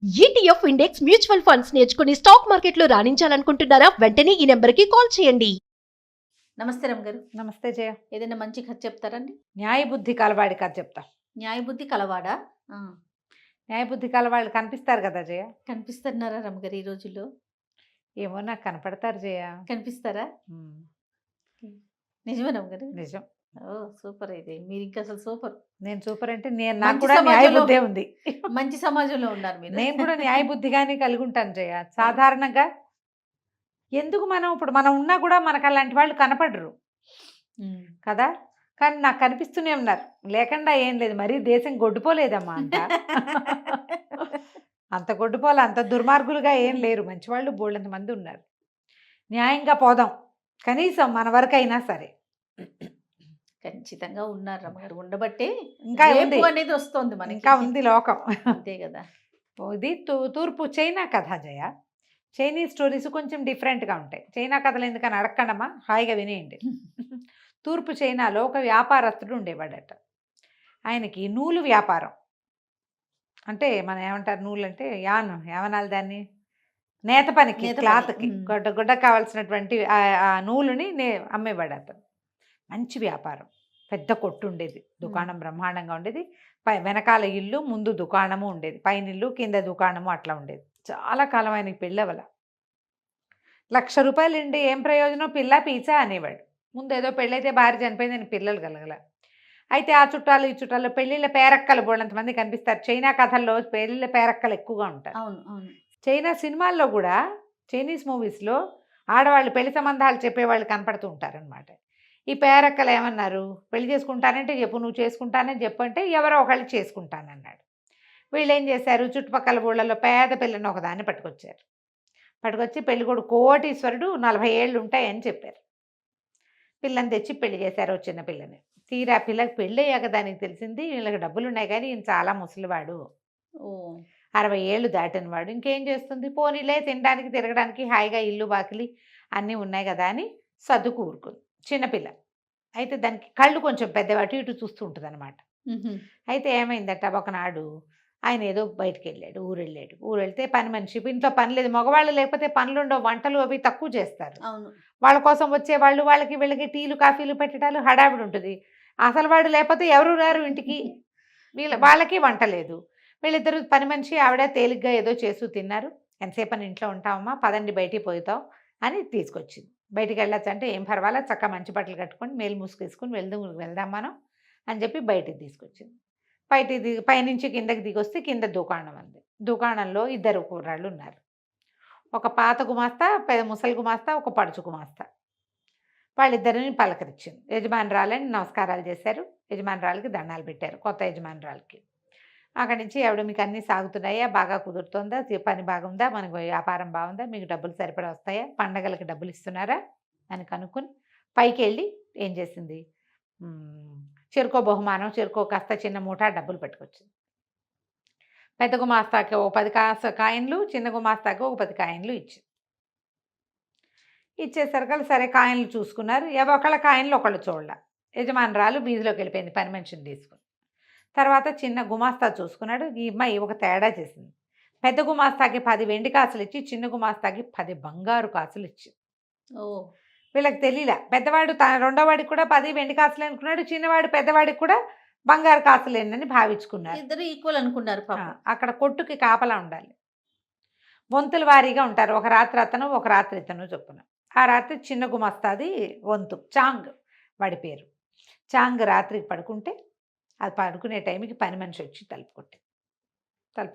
ETF index mutual funds నేర్చుకుని stock మార్కెట్లో రాణించాలనుకుంటున్నారా? వెంటనే ఈ నెంబర్కి కాల్ చేయండి. నమస్తే రమ్ గారు. నమస్తే జయ. ఏదైనా మంచి కథ చెప్తారండి? న్యాయబుద్ధి కలవాడి కథ చెప్తా. న్యాయబుద్ధి కలవాడా? న్యాయబుద్ధి కలవాళ్ళు కనిపిస్తారు కదా జయ. కనిపిస్తున్నారా రమ్ గారు ఈ రోజుల్లో? ఏమో నాకు కనపడతారు జయ. కనిపిస్తారా? నిజమే రమ్ గారు. నిజం. ఓ సూపర్. అయితే మీరు ఇంకా అసలు సూపర్. నేను సూపర్ అంటే నాకు మంచి కూడా సమాజంలో- న్యాయబుద్ధే ఉంది. మంచి సమాజంలో ఉన్నారు మీరు. నేను కూడా న్యాయబుద్ధిగానే కలిగి ఉంటాను జయ. సాధారణంగా ఎందుకు మనం ఉన్నా కూడా మనకు అలాంటి వాళ్ళు కనపడరు కదా, కానీ నాకు కనిపిస్తూనే ఉన్నారు. లేకుండా ఏం లేదు, మరీ దేశం గొడ్డుపోలేదమ్మా అంత. అంత గొడ్డుపోలే, అంత దుర్మార్గులుగా ఏం లేరు. మంచివాళ్ళు బోళ్ళంత మంది ఉన్నారు. న్యాయంగా పోదాం కనీసం మన వరకు అయినా సరే. ఖచ్చితంగా ఉన్నారు రమ్ గారు. ఉండబట్టే ఇంకా రేపు ఉంది, అనేది వస్తుంది మనకి. ఇంకా ఉంది లోకం. అంతే కదా. ఇది తూర్పు చైనా కథ జయ. చైనీస్ స్టోరీస్ కొంచెం డిఫరెంట్గా ఉంటాయి. చైనా కథలు ఎందుకని అడగండమ్మా, హాయిగా వినేయండి. తూర్పు చైనాలో ఒక వ్యాపారస్తుడు ఉండేవాడట. ఆయనకి నూలు వ్యాపారం, అంటే మనం ఏమంటారు నూలు అంటే ఏమనాలి దాన్ని, నేత పనికి, నేత పని. క్లాత్కి గుడ్డ కావాల్సినటువంటి ఆ నూలుని అమ్మేవాడు అతను. మంచి వ్యాపారం, పెద్ద కొట్టు ఉండేది, దుకాణం బ్రహ్మాండంగా ఉండేది. వెనకాల ఇల్లు, ముందు దుకాణము ఉండేది, పైన ఇల్లు కింద దుకాణము అట్లా ఉండేది. చాలా కాలం ఆయనకి పెళ్ళవల. ₹1,00,000 ఉండి ఏం ప్రయోజనం, పిల్ల పీచా అనేవాడు. ముందు ఏదో పెళ్ళైతే భార్య చనిపోయింది, అని పిల్లలు కలగల. అయితే ఆ చుట్టాలు ఈ చుట్టాలు పెళ్ళిళ్ళ పేరక్కలు బోళ్ళంతమంది కనిపిస్తారు. చైనా కథల్లో పెళ్ళిళ్ళ పేరక్కలు ఎక్కువగా ఉంటారు. అవును అవును. చైనా సినిమాల్లో కూడా, చైనీస్ మూవీస్లో ఆడవాళ్ళు పెళ్లి సంబంధాలు చెప్పేవాళ్ళు కనపడుతూ ఉంటారనమాట. ఈ పేరక్కలు ఏమన్నారు, పెళ్లి చేసుకుంటానంటే చెప్పు, నువ్వు చేసుకుంటానని చెప్పు అంటే ఎవరో ఒకళ్ళు చేసుకుంటానన్నాడు. వీళ్ళు ఏం చేశారు, చుట్టుపక్కల ఊళ్ళలో పేద పిల్లని ఒకదాన్ని పట్టుకొచ్చి పెళ్ళికొడుకు కోటీశ్వరుడు, 40 ఏళ్ళు ఉంటాయని చెప్పారు. పిల్లని తెచ్చి పెళ్లి చేశారు, చిన్న పిల్లని. తీరా పిల్లకి పెళ్ళి అయ్యాక దానికి తెలిసింది వీళ్ళకి డబ్బులు ఉన్నాయి కానీ ఈయన చాలా ముసలివాడు, 60 ఏళ్ళు దాటిన వాడు. ఇంకేం చేస్తుంది, పోనీలే తినడానికి తిరగడానికి హాయిగా ఇల్లు బాకిలి అన్నీ ఉన్నాయి కదా అని సర్దుకు ఊరుకుంది చిన్నపిల్ల. అయితే దానికి కళ్ళు కొంచెం పెద్దవాటి ఇటు చూస్తూ ఉంటుంది అనమాట. అయితే ఏమైందట, ఒకనాడు ఆయన ఏదో బయటికి వెళ్ళాడు, ఊరు వెళ్తే పని మనిషి, ఇంట్లో పని లేదు, మగవాళ్ళు లేకపోతే పనులుండవు, వంటలు అవి తక్కువ చేస్తారు. అవును. వాళ్ళ కోసం వచ్చేవాళ్ళు, వాళ్ళకి వీళ్ళకి టీలు కాఫీలు పెట్టడాలు హడావిడి ఉంటుంది. అసలు వాడు లేకపోతే ఎవరు రారు ఇంటికి, వాళ్ళకి వంట లేదు. వీళ్ళిద్దరు పని మనిషి ఆవిడ తేలిగ్గా ఏదో చేస్తూ తిన్నారు. ఎంతసేపు అని ఇంట్లో ఉంటామమ్మా, పదండి బయటికి పోతాం అని తీసుకొచ్చింది. బయటికి వెళ్ళొచ్చు అంటే ఏం పర్వాలేదు, చక్కగా మంచి బట్టలు కట్టుకొని మేలు మూసుకేసుకుని వెళ్దాం మనం అని చెప్పి బయటికి తీసుకొచ్చింది. పైనుంచి కిందకి దిగొస్తే కింద దుకాణం ఉంది. దుకాణంలో 2 కుర్రాళ్ళు ఉన్నారు. ఒక పాత గుమాస్తా, ముసలి గుమాస్తా, ఒక పడుచు గుమాస్తా. వాళ్ళిద్దరిని పలకరించింది. యజమానురాలని నమస్కారాలు చేశారు, యజమానురాలకి దండాలు పెట్టారు, కొత్త యజమానురాలకి. అక్కడి నుంచి ఆవిడ, మీకు అన్నీ సాగుతున్నాయా, బాగా కుదురుతుందా, పని బాగుందా, మనకు వ్యాపారం బాగుందా, మీకు డబ్బులు సరిపడా వస్తాయా, పండగలకి డబ్బులు ఇస్తున్నారా అని కనుక్కొని పైకి వెళ్ళి ఏం చేసింది, చెరుకో బహుమానం, చెరుకో కాస్త చిన్న మూట డబ్బులు పట్టుకొచ్చింది. పెద్ద గుమాస్తాకి ఒక 10 కాయిన్లు, చిన్న గుమాస్తాకి ఒక 10 కాయిన్లు ఇచ్చేసరికి సరే కాయిన్లు చూసుకున్నారు. ఒకళ్ళ కాయిన్లు ఒకళ్ళు చూడాల. యజమానురాలు వీధిలోకి వెళ్ళిపోయింది పని మనిషిని తీసుకుని. తర్వాత చిన్న గుమాస్తా చూసుకున్నాడు. ఈ అమ్మాయి ఒక తేడా చేసింది. పెద్ద గుమాస్తాకి 10 వెండి కాసులు ఇచ్చి, చిన్న గుమాస్తాకి 10 బంగారు కాసులు ఇచ్చింది. వీళ్ళకి తెలియలే. పెద్దవాడు రెండో వాడికి కూడా 10 వెండి కాసులు అనుకున్నాడు, చిన్నవాడు పెద్దవాడికి కూడా బంగారు కాసులేనని భావించుకున్నారు. ఇద్దరు ఈక్వల్ అనుకున్నారు. అక్కడ కొట్టుకి కాపలా ఉండాలి, వంతుల వారీగా ఉంటారు. ఒక రాత్రి అతను, ఒక రాత్రి ఇతను చొప్పున. ఆ రాత్రి చిన్న గుమస్తాది వంతు, చాంగ్ వాడి పేరు. చాంగ్ రాత్రికి పడుకుంటే, అది పడుకునే టైంకి పని మనిషి వచ్చి తలుపు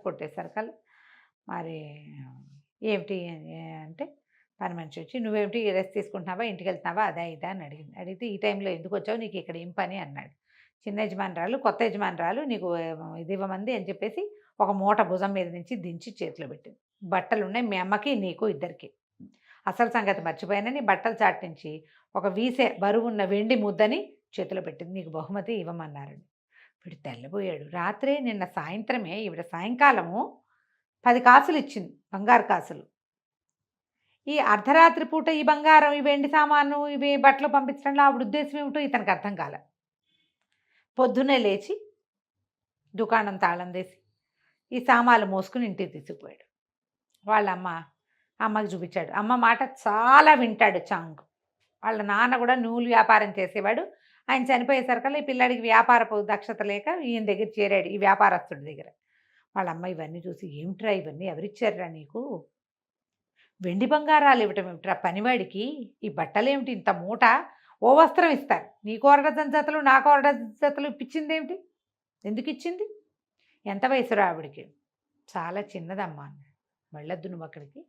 కొట్టేసరికి మరి ఏమిటి అంటే, పని మనిషి వచ్చి, నువ్వేమిటి రెస్ట్ తీసుకుంటున్నావా, ఇంటికి వెళ్తున్నావా, అదా ఇదా అని అడిగితే, ఈ టైంలో ఎందుకు వచ్చావు, నీకు ఇక్కడ ఏం పని అన్నాడు. చిన్న యజమానురాలు, కొత్త యజమానురాలు నీకు ఇది ఇవ్వమంది అని చెప్పేసి ఒక మూట భుజం మీద నుంచి దించి చేతిలో పెట్టింది. బట్టలు ఉన్నాయి మీ అమ్మకి నీకు ఇద్దరికి. అసలు సంగతి మర్చిపోయానని బట్టల చాటు నుంచి ఒక వీసే బరువున్న వెండి ముద్దని చేతిలో పెట్టింది. నీకు బహుమతి ఇవ్వమన్నారని. వీడు తెల్లబోయాడు. రాత్రే నిన్న సాయంత్రమే ఈవిడ సాయంకాలము 10 కాసులు ఇచ్చింది, బంగారు కాసులు. ఈ అర్ధరాత్రి పూట ఈ బంగారం, ఈ వెండి సామాను, ఇవి బట్టలు పంపించడంలో ఆవిడ ఉద్దేశం ఏమిటో ఇతనికి అర్థం కాలే. పొద్దున్నే లేచి దుకాణం తాళం వేసి ఈ సామాన్లు మోసుకుని ఇంటికి తీసుకుపోయాడు. వాళ్ళ అమ్మకి చూపించాడు. అమ్మ మాట చాలా వింటాడు చాంగ్. వాళ్ళ నాన్న కూడా నూలు వ్యాపారం చేసేవాడు. ఆయన చనిపోయేసరికల్లా ఈ పిల్లాడికి వ్యాపారపు దక్షత లేక ఈయన దగ్గర చేరాడు, ఈ వ్యాపారస్తుడి దగ్గర. వాళ్ళ అమ్మ ఇవన్నీ చూసి, ఏమిట్రా ఇవన్నీ ఎవరిచ్చారా నీకు? వెండి బంగారాలు ఇవ్వటం ఏమిట్రా పనివాడికి? ఈ బట్టలేమిటి ఇంత మూట? ఓ వస్త్రం ఇస్తారు, నీకో అరడజన్ జతలు నాకో అరడజన్ జతలు ఇప్పించింది ఏమిటి? ఎందుకు ఇచ్చింది? ఎంత వయసురా ఆవిడికి? చాలా చిన్నదమ్మా అన్నాడు. వెళ్ళొద్దు నువ్వు అక్కడికి,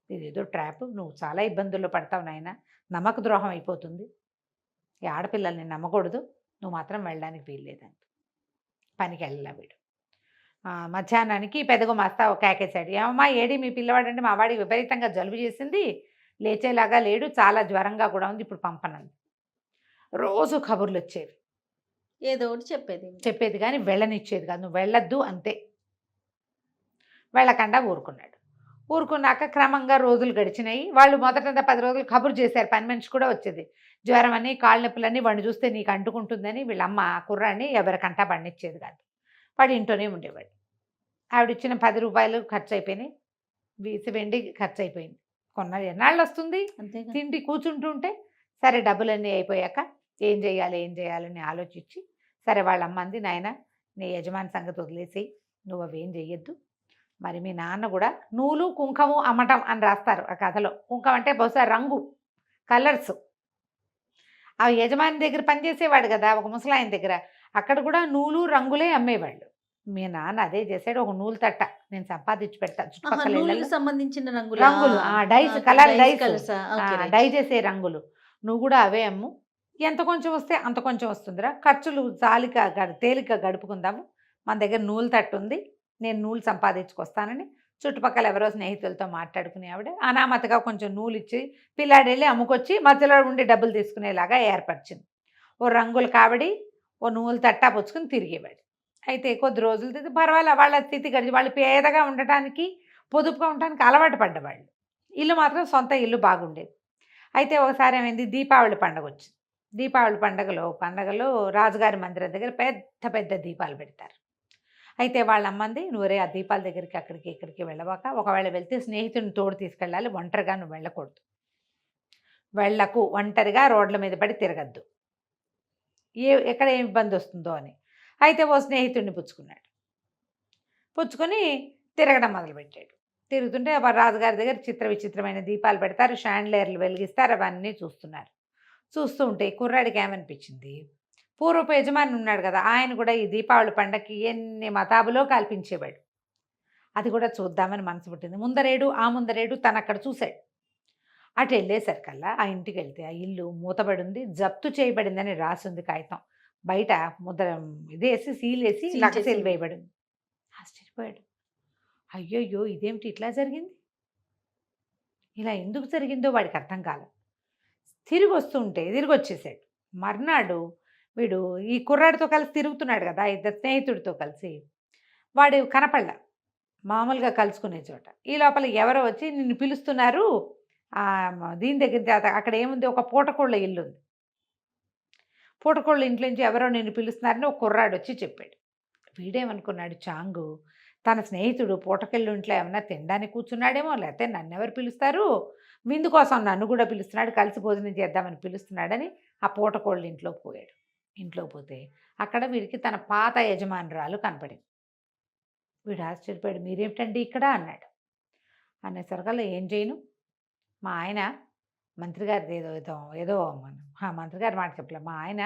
ఇదేదో ట్రాప్, నువ్వు చాలా ఇబ్బందుల్లో పడతావు నాయన, నమ్మక ద్రోహం అయిపోతుంది, ఈ ఆడపిల్లల్ని నమ్మకూడదు, నువ్వు మాత్రం వెళ్ళడానికి వీల్లేదంట. పనికి వెళ్ళలే వీడు. మధ్యాహ్నానికి పెద్దగా మస్తా కేకేశాడు. ఏమమ్మా ఏడి మీ పిల్లవాడంటే? మా వాడికి విపరీతంగా జలుబు చేసింది, లేచేలాగా లేడు, చాలా జ్వరంగా కూడా ఉంది, ఇప్పుడు పంపనంది. రోజు కబుర్లు వచ్చేవి, ఏదో ఒకటి చెప్పేది కానీ వెళ్ళనిచ్చేది కాదు. నువ్వు వెళ్ళొద్దు అంతే. వెళ్ళకుండా ఊరుకున్నాక క్రమంగా రోజులు గడిచినాయి. వాళ్ళు మొదటంతా 10 రోజులు కబురు చేశారు. పని మనిషి కూడా వచ్చేది. జ్వరం అని కాళ్ళ నొప్పులని వాడిని చూస్తే నీకు అంటుకుంటుందని వీళ్ళమ్మ కుర్రాన్ని ఎవరికంటా పండించేది కాదు. వాడు ఇంట్లోనే ఉండేవాడు. ఆవిడిచ్చిన 10 రూపాయలు ఖర్చు అయిపోయినాయి, వెండి ఖర్చు అయిపోయింది. కొన్నది ఎన్నాళ్ళు వస్తుంది? అంతేగా. తిండి కూర్చుంటుంటే సరే డబ్బులన్నీ అయిపోయాక ఏం చేయాలని ఆలోచించి, సరే వాళ్ళ అమ్మ అంది, నాయన నీ యజమాని సంగతి వదిలేసి నువ్వు అవేం చెయ్యొద్దు, మరి మీ నాన్న కూడా నూలు కుంకము అమ్మటం అని రాస్తారు ఆ కథలో. కుంకం అంటే బహుశా రంగు, కలర్స్. ఆ యజమాని దగ్గర పనిచేసేవాడు కదా ఒక ముసలాయన దగ్గర, అక్కడ కూడా నూలు రంగులే అమ్మేవాళ్ళు. మీ నాన్న అదే చేశాడు. ఒక నూలు తట్ట నేను సంపాదించి పెడతా, చుట్టుపక్కల నూలుకి సంబంధించిన రంగులు డైస్, కలర్ డైస్, డై చేసే రంగులు, నువ్వు కూడా అవే అమ్ము, ఎంత కొంచెం వస్తే అంత కొంచెం వస్తుందిరా, ఖర్చులు తేలిక గడుపుకుందాము, మన దగ్గర నూలు తట్టు ఉంది, నేను నూలు సంపాదించుకొస్తానని చుట్టుపక్కల ఎవరో స్నేహితులతో మాట్లాడుకునే ఆవిడ అనామతగా కొంచెం నూలు ఇచ్చి పిల్లాడి వెళ్ళి అమ్ముకొచ్చి మధ్యలో ఉండి డబ్బులు తీసుకునేలాగా ఏర్పరిచింది. ఓ రంగుల కావడి, ఓ నూలు తట్టా పుచ్చుకుని తిరిగేవాడు. అయితే కొద్ది రోజులు పర్వాలేదు, వాళ్ళ స్థితి గడిచి వాళ్ళు పేదగా ఉండటానికి పొదుపుగా ఉండటానికి అలవాటు పడ్డవాళ్ళు. ఇల్లు మాత్రం సొంత ఇల్లు బాగుండేది. అయితే ఒకసారి ఏమైంది, దీపావళి పండుగ వచ్చింది. దీపావళి పండగలో రాజుగారి మందిరం దగ్గర పెద్ద దీపాలు పెడతారు. అయితే వాళ్ళ అమ్మంది, నువ్వురే ఆ దీపాల దగ్గరికి అక్కడికి ఇక్కడికి వెళ్ళవాక, ఒకవేళ వెళ్తే స్నేహితుడిని తోడు తీసుకెళ్ళాలి, ఒంటరిగా నువ్వు వెళ్ళకూడదు, వెళ్ళకు, ఒంటరిగా రోడ్ల మీద పడి తిరగద్దు, ఎక్కడ ఏం ఇబ్బంది వస్తుందో అని. అయితే ఓ స్నేహితుడిని పుచ్చుకొని తిరగడం మొదలుపెట్టాడు. తిరుగుతుంటే రాజుగారి దగ్గర విచిత్రమైన దీపాలు పెడతారు, షాండ్లేర్లు వెలిగిస్తారు, అవన్నీ చూస్తూ ఉంటే కుర్రాడికి ఏమనిపించింది, పూర్వపు యజమాని ఉన్నాడు కదా, ఆయన కూడా ఈ దీపావళి పండగకి ఎన్ని మతాబులో కల్పించేవాడు, అది కూడా చూద్దామని మనసు పుట్టింది. ముందరేడు తను అక్కడ చూశాడు. అటు వెళ్ళేసరికల్లా ఆ ఇంటికి వెళ్తే ఆ ఇల్లు మూతబడి ఉంది, జప్తు చేయబడిందని రాసింది కాగితం, బయట ముద్ర ఇదేసి సీలేసి లక్కసీలు వేయబడింది. ఆశ్చర్యపోయాడు. అయ్యయ్యో ఇదేమిటి ఇట్లా జరిగింది, ఇలా ఎందుకు జరిగిందో వాడికి అర్థం కాలేదు. తిరిగి వచ్చేసాడు. మర్నాడు వీడు ఈ కుర్రాడితో కలిసి తిరుగుతున్నాడు కదా, ఇద్దరు స్నేహితుడితో కలిసి, వాడు కనపడ్డా మామూలుగా కలుసుకునే చోట. ఈ లోపల ఎవరో వచ్చి నిన్ను పిలుస్తున్నారు, దీని దగ్గర అక్కడ ఏముంది, ఒక పూటకోళ్ళ ఇల్లు ఉంది, పూటకోళ్ళ ఇంట్లో నుంచి ఎవరో నిన్ను పిలుస్తున్నారని ఒక కుర్రాడు వచ్చి చెప్పాడు. వీడేమనుకున్నాడు, చాంగు తన స్నేహితుడు పూటకెళ్ళి ఇంట్లో ఏమన్నా తినడానికి కూర్చున్నాడేమో, లేకపోతే నన్ను ఎవరు పిలుస్తారు, విందు కోసం నన్ను కూడా పిలుస్తున్నాడు, కలిసి భోజనం చేద్దామని పిలుస్తున్నాడని ఆ పూటకోళ్ళ ఇంట్లోకి పోయాడు. ఇంట్లోకి పోతే అక్కడ వీడికి తన పాత యజమానురాలు కనపడింది. వీడు ఆశ్చర్యపోయాడు. మీరేమిటండి ఇక్కడ అన్నాడు. అనేసరికల్లా ఏం చేయను, మా ఆయన మంత్రి గారిది ఏదో మంత్రి గారి మాట చెప్పలే, మా ఆయన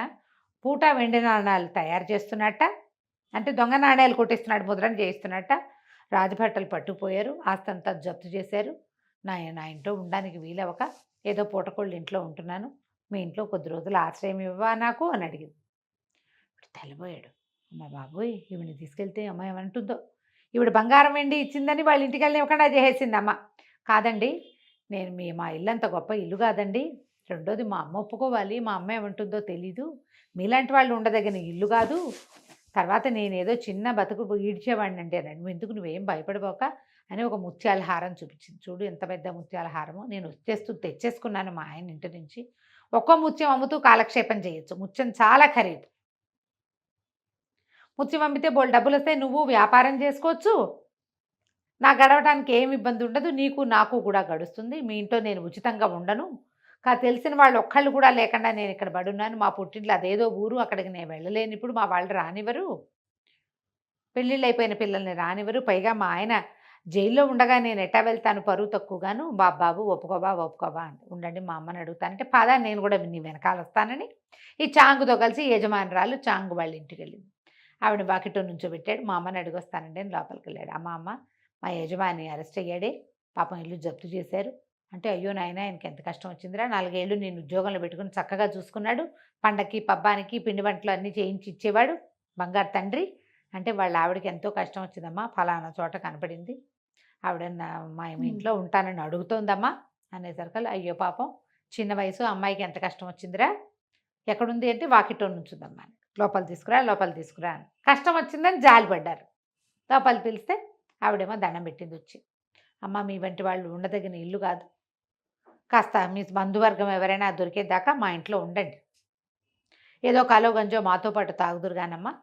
పూట వెండి నాణాలు తయారు చేస్తున్నట్ట, అంటే దొంగ నాణ్యాలు కొట్టిస్తున్నాడు, ముద్రణ చేయిస్తున్నట్ట, రాజభట్టలు పట్టుకుపోయారు, ఆస్తంతా జప్తు చేశారు, నా ఇంట్లో ఉండడానికి వీలవక ఏదో పూటకోళ్ళు ఇంట్లో ఉంటున్నాను, మీ ఇంట్లో కొద్ది రోజులు ఆశ్రయం ఇవ్వవా నాకు అని అడిగింది. తెల్లబోయాడు. అమ్మ బాబోయ్, ఈవిని తీసుకెళ్తే అమ్మ ఏమంటుందో, ఈవిడ బంగారం వెండి ఇచ్చిందని వాళ్ళ ఇంటికి వెళ్ళనివ్వకుండా చేసేసింది అమ్మ. కాదండి, మా ఇల్లు అంత గొప్ప ఇల్లు కాదండి, రెండోది మా అమ్మ ఒప్పుకోవాలి, మా అమ్మ ఏమంటుందో తెలీదు, మీలాంటి వాళ్ళు ఉండదగిన ఇల్లు కాదు, తర్వాత నేనేదో చిన్న బతుకు ఈడ్చేవాడిని అంటే అన్నాడు. ఎందుకు నువ్వేం భయపడిపోక అని ఒక ముత్యాల హారం చూపించింది. చూడు ఎంత పెద్ద ముత్యాల హారమో, నేను తెచ్చేసుకున్నాను మా ఆయన ఇంటి నుంచి, ఒక్కో ముత్యం అమ్ముతూ కాలక్షేపం చేయొచ్చు, ముత్యం చాలా ఖరీదు, ముత్యం అమ్మితే బోల్ డబ్బులు వస్తాయి, నువ్వు వ్యాపారం చేసుకోవచ్చు, నాకు గడవడానికి ఏమి ఇబ్బంది ఉండదు, నీకు నాకు కూడా గడుస్తుంది, మీ ఇంట్లో నేను ఉచితంగా ఉండను, తెలిసిన వాళ్ళు ఒక్కళ్ళు కూడా లేకుండా నేను ఇక్కడ పడున్నాను, మా పుట్టింట్లో అదేదో ఊరు, అక్కడికి నేను వెళ్ళలేను, ఇప్పుడు మా వాళ్ళు రానివ్వరు, పెళ్ళిళ్ళు అయిపోయిన పిల్లల్ని రానివ్వరు, పైగా మా ఆయన జైల్లో ఉండగా నేను ఎట్టా వెళ్తాను, పరువు తక్కువగాను, బాబు ఒప్పుకోబా ఉండండి మా అమ్మని అడుగుతానంటే పదా నేను కూడా నీ వెనకాల వస్తానని ఈ చాంగుతో కలిసి యజమానురాలు చాంగు వాళ్ళ ఇంటికి వెళ్ళింది. ఆవిడ బాకిటో నుంచోబెట్టాడు, మా అమ్మని అడిగొస్తానండి అని లోపలికి వెళ్ళాడు. అమ్మ మా యజమాని అరెస్ట్ అయ్యాడే, పాపం ఇల్లు జప్తు చేశారు అంటే, అయ్యో నాయన ఆయనకి ఎంత కష్టం వచ్చిందిరా, 4 ఏళ్ళు నేను ఉద్యోగంలో పెట్టుకుని చక్కగా చూసుకున్నాడు, పండక్కి పబ్బానికి పిండి వంటలు అన్నీ చేయించి ఇచ్చేవాడు, బంగారు తండ్రి అంటే వాళ్ళ ఆవిడకి ఎంతో కష్టం వచ్చిందమ్మా, ఫలానా చోట కనపడింది, ఆవిడ మా ఇంట్లో ఉంటానని అడుగుతోందమ్మా అనేసరికి, అయ్యో పాపం చిన్న వయసు అమ్మాయికి ఎంత కష్టం వచ్చిందిరా, ఎక్కడుంది అంటే వాకిటో నుంచుందమ్మా, లోపల తీసుకురా అని. కష్టం వచ్చిందని జాలిపడ్డారు. లోపల పిలిస్తే ఆవిడేమో దండం పెట్టింది వచ్చి, అమ్మ మీ వంటి వాళ్ళు ఉండదగిన ఇల్లు కాదు, కాస్త మీ బంధువర్గం ఎవరైనా దొరికేదాకా మా ఇంట్లో ఉండండి, ఏదో కాలో గంజో మాతో పాటు తాగుదురుగానమ్మా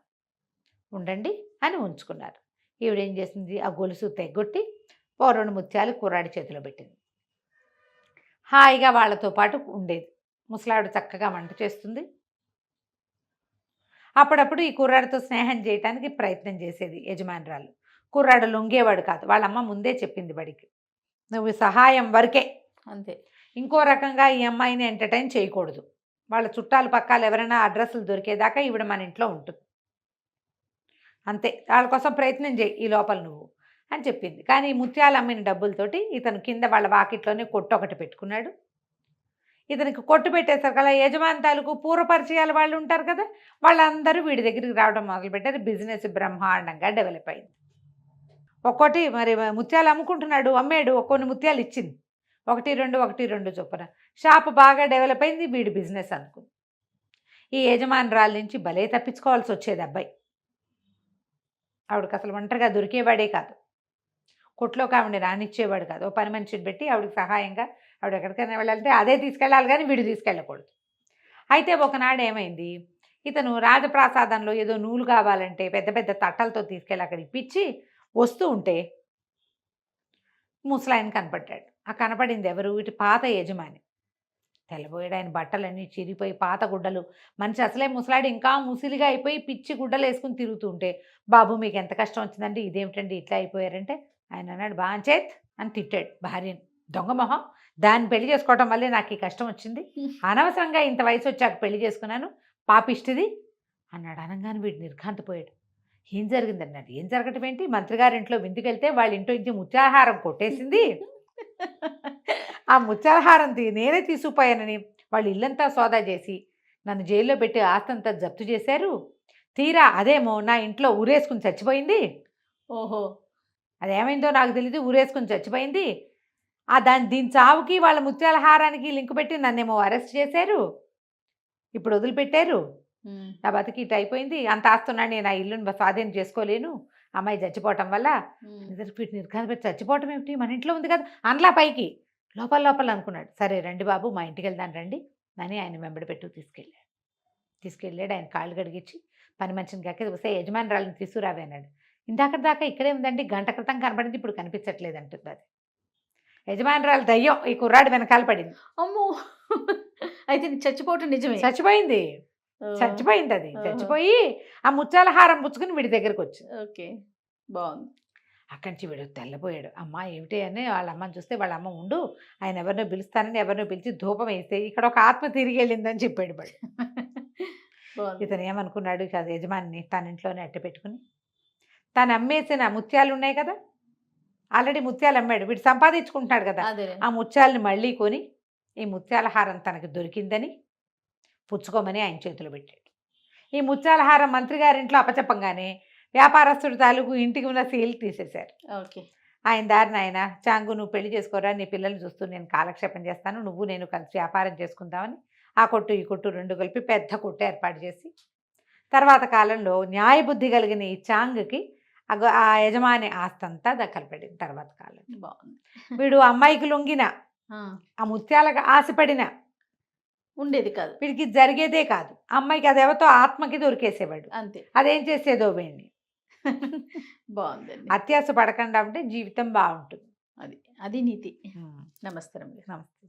ఉండండి అని ఉంచుకున్నారు. ఈవిడేం చేసింది, ఆ గొలుసు తెగ్గొట్టి 2 ముత్యాలు కుర్రాడి చేతిలో పెట్టింది. హాయిగా వాళ్ళతో పాటు ఉండేది. ముసలావిడ చక్కగా వంట చేస్తుంది. అప్పుడప్పుడు ఈ కుర్రాడితో స్నేహం చేయడానికి ప్రయత్నం చేసేది యజమానురాలు. కుర్రాడు లొంగేవాడు కాదు. వాళ్ళమ్మ ముందే చెప్పింది బడికి, నువ్వు సహాయం వరకే, అంతే, ఇంకో రకంగా ఈ అమ్మాయిని ఎంటర్టైన్ చేయకూడదు, వాళ్ళ చుట్టాలు పక్కాలు ఎవరైనా అడ్రస్లు దొరికేదాకా ఈవిడ మన ఇంట్లో ఉంటుంది, అంతే, వాళ్ళ కోసం ప్రయత్నం చేయి ఈ లోపల నువ్వు అని చెప్పింది. కానీ ఈ ముత్యాలు అమ్మిన డబ్బులతోటి ఇతను కింద వాళ్ళ వాకిట్లోనే కొట్టు ఒకటి పెట్టుకున్నాడు. ఇతనికి కొట్టు పెట్టేసరికల్లా యజమాని తాలూకు పూర్వపరిచయాలు వాళ్ళు ఉంటారు కదా, వాళ్ళందరూ వీడి దగ్గరికి రావడం మొదలుపెట్టారు. బిజినెస్ బ్రహ్మాండంగా డెవలప్ అయింది. ఒక్కోటి మరి ముత్యాలు అమ్ముకుంటున్నాడు, అమ్మాడు, కొన్ని ముత్యాలు ఇచ్చింది, 1-2 చొప్పున షాప్ బాగా డెవలప్ అయింది. వీడి బిజినెస్ అనుకుంది. ఈ యజమానురాల నుంచి భలే తప్పించుకోవాల్సి వచ్చేది అబ్బాయి. ఆవిడకి అసలు ఒంటరిగా దొరికేవాడే కాదు, కొట్లోకి ఆవిడని రానిచ్చేవాడు కాదు. ఓ పని మనిషిని పెట్టి ఆవిడకి సహాయంగా ఆవిడ ఎక్కడికైనా వెళ్ళాలంటే అదే తీసుకెళ్ళాలి కానీ వీడు తీసుకెళ్ళకూడదు. అయితే ఒకనాడు ఏమైంది, ఇతను రాజప్రాసాదంలో ఏదో నూలు కావాలంటే పెద్ద పెద్ద తట్టలతో తీసుకెళ్ళి అక్కడ ఇప్పించి వస్తూ ఉంటే ముసలాయన కనపడ్డాడు. ఆ కనపడింది ఎవరు, వీటి పాత యజమాని. తెల్లబోయాడు. ఆయన బట్టలన్నీ చిరిగిపోయి పాత గుడ్డలు, మనిషి అసలే ముసలాడు ఇంకా ముసిలిగా అయిపోయి పిచ్చి గుడ్డలు వేసుకుని తిరుగుతూ ఉంటే, బాబు మీకు ఎంత కష్టం వచ్చిందంటే, ఇదేమిటండి ఇట్లా అయిపోయారంటే, ఆయన అన్నాడు బాంచేత్ అని తిట్టాడు భార్యని. దొంగ మొహం, దాన్ని పెళ్లి చేసుకోవటం వల్లే నాకు ఈ కష్టం వచ్చింది, అనవసరంగా ఇంత వయసు వచ్చాక పెళ్లి చేసుకున్నాను, పాపిష్టిది అన్నాడు. అనగానే వీడు నిర్ఘాంతపోయాడు. ఏం జరిగింది అన్నాడు. ఏం జరగటం ఏంటి, మంత్రి గారింట్లో విందుకెళ్తే వాళ్ళ ఇంట్లో నుంచి ముత్యాలహారం కొట్టేసింది, ఆ ముత్యాలహారం నేనే తీసుకుపోయానని వాళ్ళు ఇల్లంతా సోదా చేసి నన్ను జైల్లో పెట్టి ఆస్తంతా జప్తు చేశారు, తీరా అదేమో నా ఇంట్లో ఊరేసుకుని చచ్చిపోయింది. ఓహో, అదేమైందో నాకు తెలీదు, ఊరేసుకుని చచ్చిపోయింది. దీని చావుకి వాళ్ళ ముత్యాలహారానికి లింకు పెట్టి నన్నేమో అరెస్ట్ చేశారు, ఇప్పుడు వదిలిపెట్టారు, నా బతికి ఇటు అయిపోయింది, అంత ఆస్తున్నాడు, నేను ఆ ఇల్లుని స్వాధీనం చేసుకోలేను అమ్మాయి చచ్చిపోవటం వల్ల. నిర్ఘాంతపెట్టి చచ్చిపోవటం ఏమిటి, మన ఇంట్లో ఉంది కదా అనలా పైకి, లోపల అనుకున్నాడు. సరే రండి బాబు మా ఇంటికి వెళ్దాను రండి అని ఆయన వెంబడి పెట్టు తీసుకెళ్ళాడు. ఆయన కాళ్ళు కడిగించి పని మనిషిని కాక వస్తే యజమానురాలను తీసుకురావే అన్నాడు. ఇందాక దాకా ఇక్కడే ఉందండి, గంట క్రితం కనపడింది, ఇప్పుడు కనిపించట్లేదు అంటుంది అది. యజమానురాలు దయ్యం ఈ కుర్రాడు వెనకాల పడింది. అమ్మో, అయితే చచ్చిపోవటం నిజమే, చచ్చిపోయింది అది. చచ్చిపోయి ఆ ముత్యాలహారం పుచ్చుకుని వీడి దగ్గరకు వచ్చింది. ఓకే, బాగుంది. అక్కడి నుంచి వీడు తెల్లపోయాడు. అమ్మ ఏమిటి అని వాళ్ళ అమ్మని చూస్తే, వాళ్ళ అమ్మ ఉండు ఆయన ఎవరినో పిలుస్తానని ఎవరినో పిలిచి ధూపం వేస్తే ఇక్కడ ఒక ఆత్మ తిరిగి వెళ్ళిందని చెప్పాడు వాడు. ఇతను ఏమనుకున్నాడు, కాదు యజమాని తన ఇంట్లోనే అట్ట పెట్టుకుని తను అమ్మేసిన ముత్యాలు ఉన్నాయి కదా, ఆల్రెడీ ముత్యాలు అమ్మాడు, వీడు సంపాదించుకుంటున్నాడు కదా, ఆ ముత్యాలని మళ్ళీ కొని ఈ ముత్యాలహారం తనకు దొరికిందని పుచ్చుకోమని ఆయన చేతిలో పెట్టాడు. ఈ ముత్యాలహారం మంత్రి గారింట్లో అపచెప్పంగానే వ్యాపారస్తుడు తాలూకు ఇంటికి ఉన్న సీల్ తీసేశారు. ఓకే, ఆయన దారిని ఆయన, చాంగు నువ్వు పెళ్లి చేసుకోరా, నీ పిల్లల్ని చూస్తూ నేను కాలక్షేపం చేస్తాను, నువ్వు నేను కలిసి వ్యాపారం చేసుకుందామని ఆ కొట్టు ఈ కొట్టు 2 కలిపి పెద్ద కొట్టు ఏర్పాటు చేసి, తర్వాత కాలంలో న్యాయబుద్ధి కలిగిన ఈ చాంగుకి ఆ యజమాని ఆస్తంతా దక్కలపడింది. తర్వాత కాలం బాగుంది. వీడు అమ్మాయికి లొంగిన, ఆ ముత్యాలకు ఆశపడిన, ఉండేది కాదు. వీడికి ఇది జరిగేదే కాదు. అమ్మాయికి అది ఎవరితో ఆత్మకి దొరికేసేవాడు. అంతే. అదేం చేసేదో వీడిని. బాగుందండి. అత్యాస పడకుండా ఉంటే జీవితం బాగుంటుంది. అది నీతి. ఉమ్. నమస్కారం. నమస్తే.